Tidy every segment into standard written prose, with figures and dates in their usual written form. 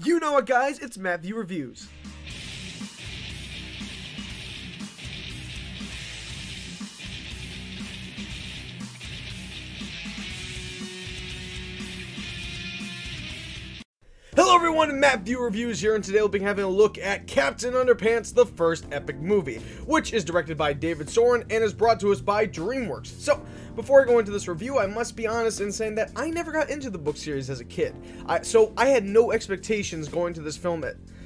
You know what, guys? It's Mattview Reviews. Hello everyone, Mattview Reviews here, and today we'll be having a look at Captain Underpants, the first epic movie, which is directed by David Soren and is brought to us by DreamWorks. So, before I go into this review, I must be honest in saying that I never got into the book series as a kid. So I had no expectations going to this film.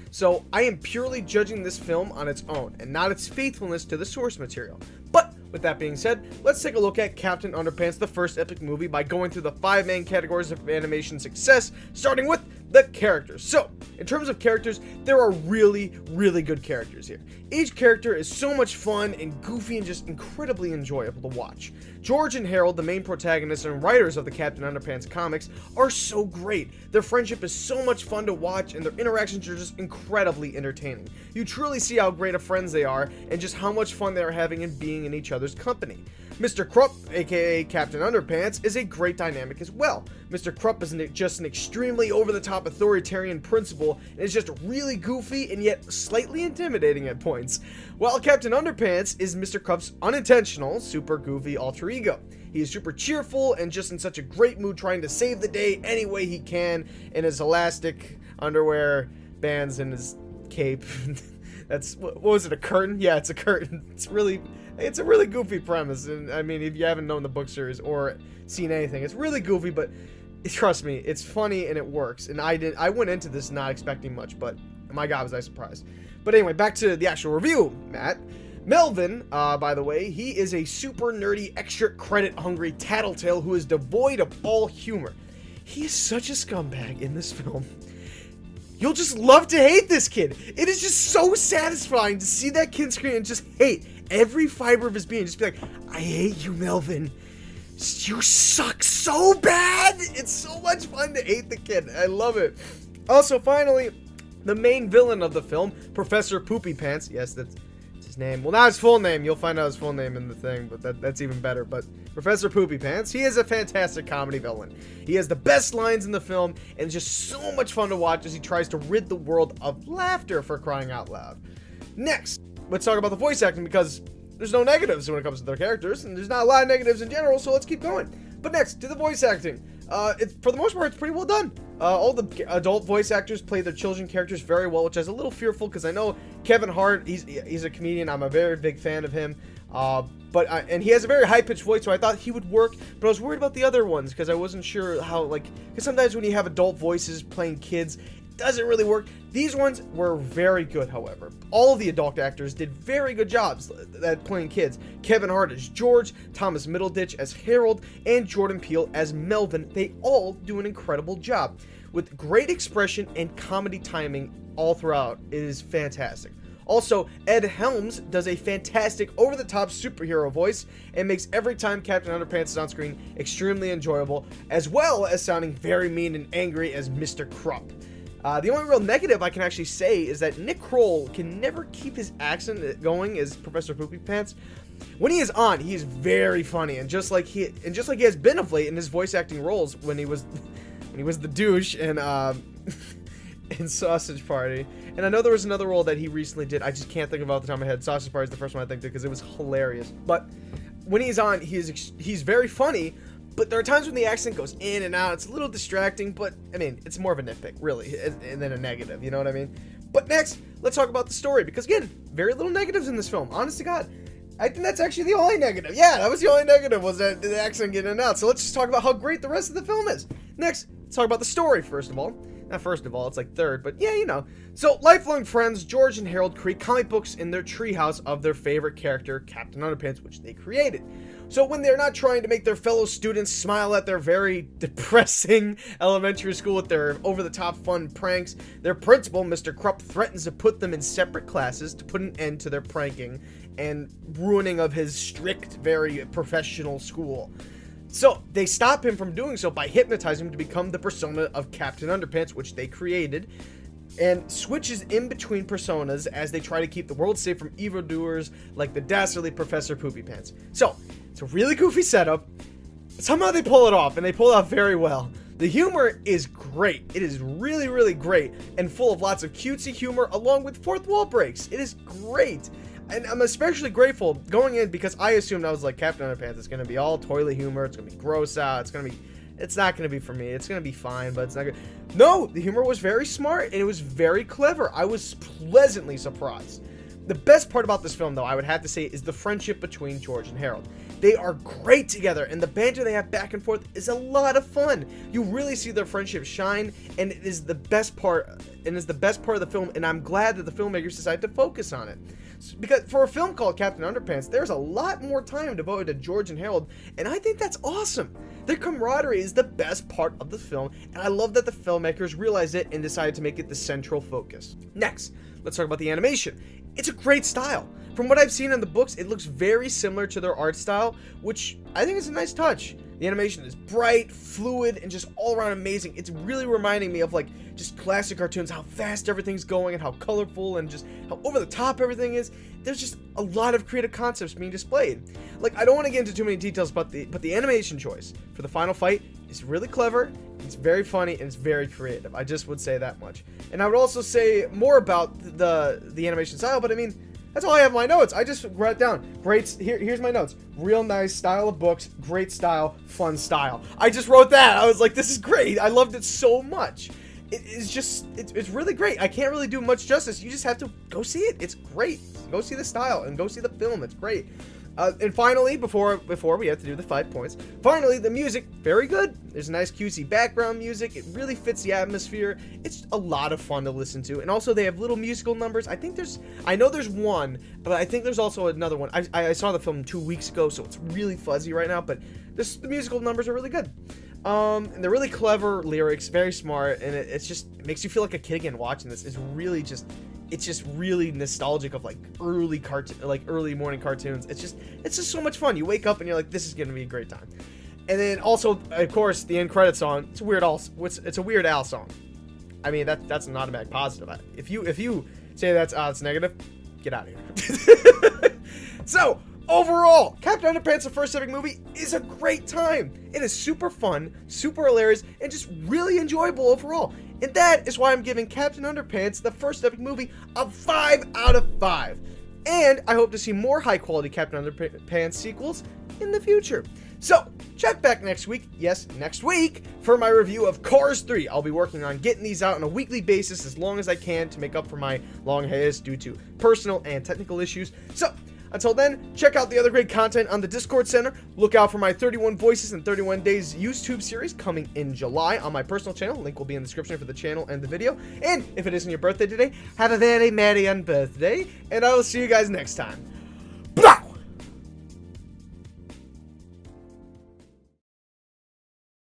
So I am purely judging this film on its own, and not its faithfulness to the source material. But, with that being said, let's take a look at Captain Underpants, the first epic movie, by going through the 5 main categories of animation success, starting with the characters. So, in terms of characters, there are really good characters here. Each character is so much fun and goofy and just incredibly enjoyable to watch. George and Harold, the main protagonists and writers of the Captain Underpants comics, are so great. Their friendship is so much fun to watch, and their interactions are just incredibly entertaining. You truly see how great of friends they are, and just how much fun they are having in being in each other's company. Mr. Krupp, aka Captain Underpants, is a great dynamic as well. Mr. Krupp is just an extremely over-the-top authoritarian principal, and is just really goofy and yet slightly intimidating at points. While Captain Underpants is Mr. Krupp's unintentional, super goofy alter ego. He is super cheerful and just in such a great mood trying to save the day any way he can in his elastic underwear bands and his cape. That's, what was it, a curtain? Yeah, it's a curtain. It's a really goofy premise, and I mean, if you haven't known the book series or seen anything, it's really goofy, but trust me, it's funny and it works. And I went into this not expecting much, but my God, was I surprised. But anyway, back to the actual review, Matt. Melvin, by the way, he is a super nerdy, extra credit-hungry tattletale who is devoid of all humor. He is such a scumbag in this film. You'll just love to hate this kid. It is just so satisfying to see that kid screen and just hate every fiber of his being. Just be like, I hate you, Melvin. You suck so bad. It's so much fun to hate the kid. I love it. Also, finally, the main villain of the film, Professor Poopy Pants. Yes, that's his name. Well, not his full name. You'll find out his full name in the thing, but that's even better. But Professor Poopy Pants, he is a fantastic comedy villain. He has the best lines in the film, and it's just so much fun to watch as he tries to rid the world of laughter, for crying out loud. Next, let's talk about the voice acting, because there's no negatives when it comes to their characters, and there's not a lot of negatives in general, so let's keep going. But next, to the voice acting. For the most part, it's pretty well done. All the adult voice actors play their children characters very well, which is a little fearful, because I know Kevin Hart, he's a comedian. I'm a very big fan of him. And he has a very high-pitched voice, so I thought he would work, but I was worried about the other ones, because I wasn't sure how, because sometimes when you have adult voices playing kids, it doesn't really work. These ones were very good, however. All of the adult actors did very good jobs at playing kids. Kevin Hart as George, Thomas Middleditch as Harold, and Jordan Peele as Melvin. They all do an incredible job, with great expression and comedy timing all throughout. It is fantastic. Also, Ed Helms does a fantastic over-the-top superhero voice and makes every time Captain Underpants is on screen extremely enjoyable, as well as sounding very mean and angry as Mr. Krupp. The only real negative I can actually say is that Nick Kroll can never keep his accent going as Professor Poopy Pants. When he is on, he is very funny, and just like he has been of late in his voice acting roles when he was the douche in Sausage Party. And I know there was another role that he recently did. I just can't think of it off the top of my head. Sausage Party is the first one I think of because it was hilarious. But when he's on, he's very funny. But there are times when the accent goes in and out. It's a little distracting, but I mean, it's more of a nitpick, really, and then a negative. You know what I mean? But next, let's talk about the story, because again, very little negatives in this film. Honest to God, I think that's actually the only negative. Yeah, that was the only negative, was that the accent getting in and out. So let's just talk about how great the rest of the film is. Next, let's talk about the story first of all. Not first of all, it's like third, but yeah, you know. So, lifelong friends, George and Harold create comic books in their treehouse of their favorite character, Captain Underpants, which they created. So when they're not trying to make their fellow students smile at their very depressing elementary school with their over-the-top fun pranks, their principal, Mr. Krupp, threatens to put them in separate classes to put an end to their pranking and ruining of his strict, very professional school. So, they stop him from doing so by hypnotizing him to become the persona of Captain Underpants, which they created, and switches in between personas as they try to keep the world safe from evildoers like the dastardly Professor Poopy Pants. So, it's a really goofy setup. Somehow they pull it off, and they pull it off very well. The humor is great. It is really, really great and full of lots of cutesy humor along with fourth wall breaks. It is great. And I'm especially grateful going in because I assumed, I was like, Captain Underpants is going to be all toilet humor. It's going to be gross out. It's not going to be for me. It's going to be fine, but it's not good. No, the humor was very smart and it was very clever. I was pleasantly surprised. The best part about this film, though, I would have to say, is the friendship between George and Harold. They are great together, and the banter they have back and forth is a lot of fun. You really see their friendship shine, and it is the best part, and is the best part of the film, and I'm glad that the filmmakers decided to focus on it. Because for a film called Captain Underpants, there's a lot more time devoted to George and Harold, and I think that's awesome. Their camaraderie is the best part of the film, and I love that the filmmakers realized it and decided to make it the central focus. Next, let's talk about the animation. It's a great style. From what I've seen in the books, it looks very similar to their art style, which I think is a nice touch. The animation is bright, fluid, and just all around amazing. It's really reminding me of like just classic cartoons, how fast everything's going and how colorful and just how over the top everything is. There's just a lot of creative concepts being displayed. Like, I don't want to get into too many details, but the animation choice for the final fight is really clever. It's very funny and it's very creative. I just would say that much. And I would also say more about the animation style, but I mean, that's all I have in my notes. I just wrote it down. Great. Here's my notes. Real nice style of books. Great style. Fun style. I just wrote that. I was like, this is great. I loved it so much. It's really great. I can't really do much justice. You just have to go see it. It's great. Go see the style and go see the film. It's great. And finally, before we have to do the 5 points, finally, the music, very good. There's nice cutesy background music. It really fits the atmosphere. It's a lot of fun to listen to. And also, they have little musical numbers. I know there's one, but I think there's also another one. I saw the film 2 weeks ago, so it's really fuzzy right now, but the musical numbers are really good. And they're really clever lyrics, very smart, and it makes you feel like a kid again watching this. It's just really nostalgic of like early morning cartoons. It's just so much fun. You wake up and you're like, this is gonna be a great time. And then also, of course, the end credit song. It's a Weird Al song. I mean, that's an automatic positive. If you say that's negative, get out of here. So overall, Captain Underpants, the first epic movie, is a great time. It is super fun, super hilarious, and just really enjoyable overall. And that is why I'm giving Captain Underpants, the first epic movie, a 5 out of 5. And I hope to see more high-quality Captain Underpants sequels in the future. So, check back next week, yes, next week, for my review of Cars 3. I'll be working on getting these out on a weekly basis as long as I can to make up for my long hiatus due to personal and technical issues. So, until then, check out the other great content on the Discord Center. Look out for my 31 Voices in 31 Days YouTube series coming in July on my personal channel. Link will be in the description for the channel and the video. And if it isn't your birthday today, have a very merry birthday, and I will see you guys next time.